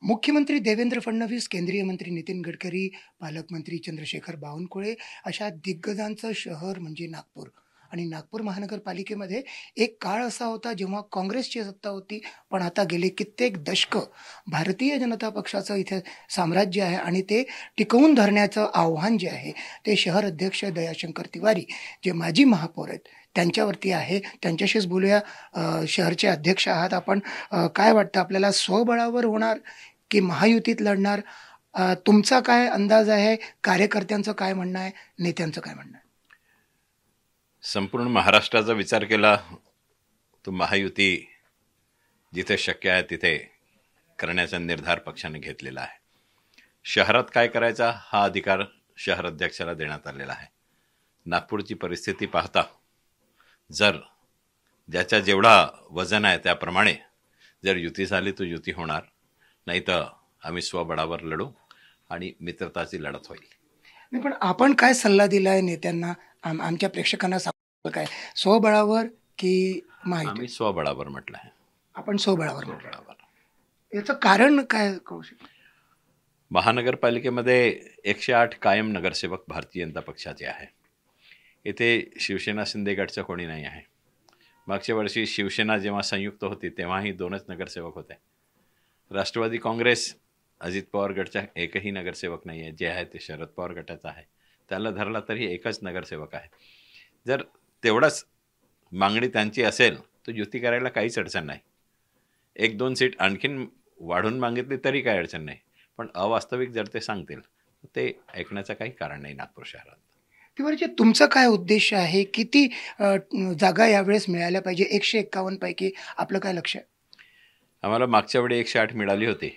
मुख्यमंत्री देवेंद्र फडणवीस, केंद्रीय मंत्री नितीन गडकरी, पालकमंत्री चंद्रशेखर बावनकुळे अशा दिग्गजांचं शहर म्हणजे नागपूर. आणि नागपूर महानगरपालिकेमध्ये एक काळ असा होता जेव्हा काँग्रेसची सत्ता होती, पण आता गेली कित्येक दशकं भारतीय जनता पक्षाचं इथे साम्राज्य आहे आणि ते टिकवून धरण्याचं आव्हान जे आहे, ते शहर अध्यक्ष दयाशंकर तिवारी, जे माजी महापौर आहेत, त्यांच्यावरती आहे. त्यांच्याशीच बोलूया. शहरचे अध्यक्ष आहात आपण. काय वाटतं आपल्याला, स्वबळावर होणार की महायुतीत लढणार? तुमचा काय अंदाज आहे? कार्यकर्त्यांचं काय म्हणणं आहे? नेत्यांचं काय म्हणणं आहे? संपूर्ण महाराष्ट्राचा विचार केला तो महायुती जिथे शक्य आहे तिथे करण्याचा निर्धार पक्षाने घेतलेला आहे. शहरात काय करायचा हा अधिकार शहर अध्यक्षाला देण्यात आलेला आहे. नागपूरची परिस्थिती पाहता जर ज्याच्या जेवढा वजन आहे त्याप्रमाणे जर युती झाली तर युती होणार, नाही तर आम्ही स्वबळावर लढू आणि मित्रताची लढत होईल. नाही, पण आपण काय सल्ला दिलाय नेत्यांना? आमच्या प्रेक्षकांना सांगा, काय स्वबळावर की महायुती? आम्ही स्वबळावर म्हटलं आहे. आपण स्वबळावर म्हटलं. स्वबळावर. याचं कारण काय कळू शकतं? महानगरपालिकेमध्ये 108 कायम नगरसेवक भारतीय जनता पक्षाचे आहे. येथे शिवसेना शिंदे गटचं कोणी नाही आहे. मागच्या वर्षी शिवसेना जेव्हा संयुक्त होती तेव्हाही 2च नगरसेवक होते. राष्ट्रवादी काँग्रेस अजित पवार गटचा एकही नगरसेवक नाही आहे. जे आहे ते शरद पवार गटाचा आहे. त्याला धरला तरी एकच नगरसेवक आहे. जर तेवढंच मागणी त्यांची असेल तर युती करायला काहीच अडचण नाही. 1-2 सीट आणखीन वाढून मागितली तरी काही अडचण नाही. पण अवास्तविक जर ते सांगतील तर ते ऐकण्याचं काही कारण नाही नागपूर शहरात. तिवारीजी, तुमचा काय उद्देश आहे? किती जागा यावेळेस मिळाल्या पाहिजे? 151 पैकी आपलं काय लक्ष आहे? आम्हाला मागच्या वेळी 108 मिळाली होती.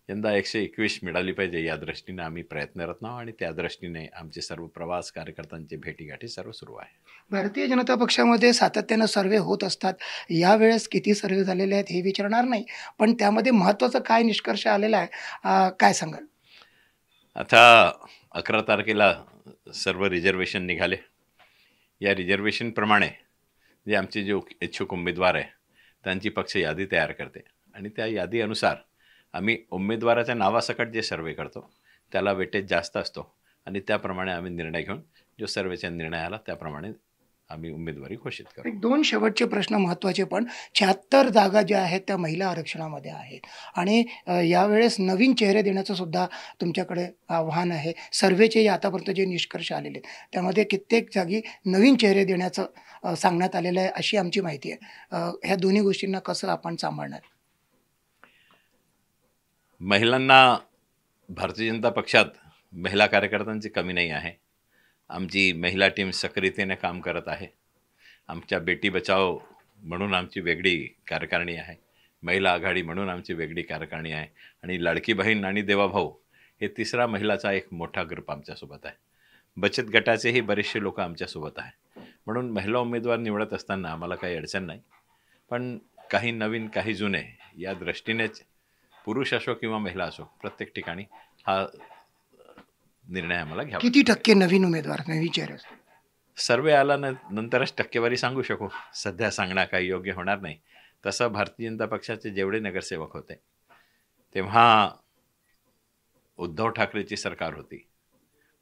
यंदा 121 मिळाली पाहिजे या दृष्टीने आम्ही प्रयत्नरत आहोत आणि त्या दृष्टीने आमचे सर्व प्रवास, कार्यकर्त्यांचे भेटीगाठी सर्व सुरू आहे. भारतीय जनता पक्षामध्ये सातत्यानं सर्वे होत असतात. यावेळेस किती सर्वे झालेले आहेत हे विचारणार नाही, पण त्यामध्ये महत्त्वाचा काय निष्कर्ष आलेला आहे, काय सांगाल? आता 11 तारखेला सर्व रिझर्वेशन निघाले. या रिझर्वेशनप्रमाणे आमचे जे इच्छुक उमेदवार आहे त्यांची पक्ष यादी तयार करते आणि त्या यादी अनुसार आम्ही उमेदवाराच्या नावासकट जे सर्वे करतो त्याला वेटेज जास्त असतो आणि त्याप्रमाणे आम्ही निर्णय घेऊन जो सर्वेचा निर्णय आला त्याप्रमाणे आम्ही उमेदवारी घोषित करू. 2 शेवटचे प्रश्न महत्त्वाचे, पण 76 जागा ज्या आहेत त्या महिला आरक्षणामध्ये आहेत आणि यावेळेस नवीन चेहरे देण्याचं सुद्धा तुमच्याकडे आव्हान आहे. सर्वेचे आतापर्यंत जे निष्कर्ष आलेले आहेत त्यामध्ये कित्येक जागी नवीन चेहरे देण्याचं सांगण्यात आलेलं आहे अशी आमची माहिती आहे. ह्या दोन्ही गोष्टींना कसं आपण सांभाळणार? महिलांना भारतीय जनता पक्षात महिला कार्यकर्त्यांची कमी नाही आहे. आमची महिला टीम सक्रियतेने काम करत आहे. आमच्या बेटी बचाव म्हणून आमची वेगळी कार्यकारिणी आहे. महिला आघाडी म्हणून आमची वेगळी कार्यकारिणी आहे आणि लाडकी बहीण आणि देवाभाऊ हे तिसरा महिलाचा एक मोठा ग्रुप आमच्यासोबत आहे. बचत गटाचेही बरेचसे लोक आमच्यासोबत आहे. म्हणून महिला उमेदवार निवडत असताना आम्हाला काही अडचण नाही, पण काही नवीन काही जुने या दृष्टीनेच पुरुष असो किंवा महिला असो प्रत्येक ठिकाणी हा निर्णय आम्हाला घ्यावा. किती टक्के नवीन उमेदवार, नवीन चेहरे? सर्वे आला नंतरच टक्केवारी सांगू शकू. सध्या सांगणं काही योग्य होणार नाही. तसं भारतीय जनता पक्षाचे जेवढे नगरसेवक होते तेव्हा उद्धव ठाकरेची सरकार होती.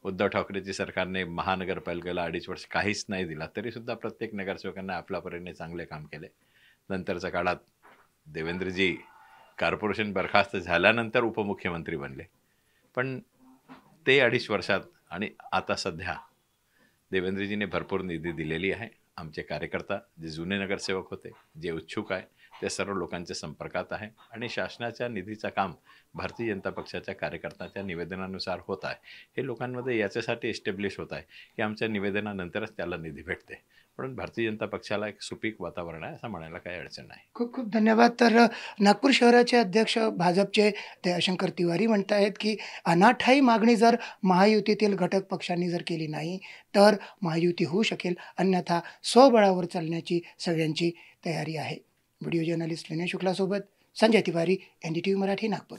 उद्धव ठाकरेची सरकारने महानगरपालिकेला 2.5 वर्ष काहीच नाही दिला तरीसुद्धा प्रत्येक नगरसेवकांना आपल्यापर्यंत चांगले काम केले. नंतरच्या काळात देवेंद्रजी कॉर्पोरेशन बरखास्त झाल्यानंतर उपमुख्यमंत्री बनले, पण ते 2.5 वर्षात आणि आता सध्या देवेंद्रजीने भरपूर निधी दिलेली आहे. आमचे कार्यकर्ता जे जुने नगरसेवक होते, जे इच्छुक आहे ते सर्व लोकांच्या संपर्कात आहे आणि शासनाच्या निधीचं काम भारतीय जनता पक्षाच्या कार्यकर्त्यांच्या निवेदनानुसार होत आहे. हे लोकांमध्ये याच्यासाठी एस्टॅब्लिश होत आहे की आमच्या निवेदनानंतरच त्याला निधी भेटते. म्हणून भारतीय जनता पक्षाला एक सुपीक वातावरण आहे असं म्हणायला काही अडचण नाही. खूप खूप धन्यवाद. तर नागपूर शहराचे अध्यक्ष भाजपचे दयाशंकर तिवारी म्हणत आहेत की अनाठायी मागणी जर महायुतीतील घटक पक्षांनी जर केली नाही तर महायुती होऊ शकेल, अन्यथा स्वबळावर चालण्याची सगळ्यांची तयारी आहे. व्हिडिओ जर्नलिस्ट विनय शुक्लासोबत संजय तिवारी, NDTV मराठी, नागपूर.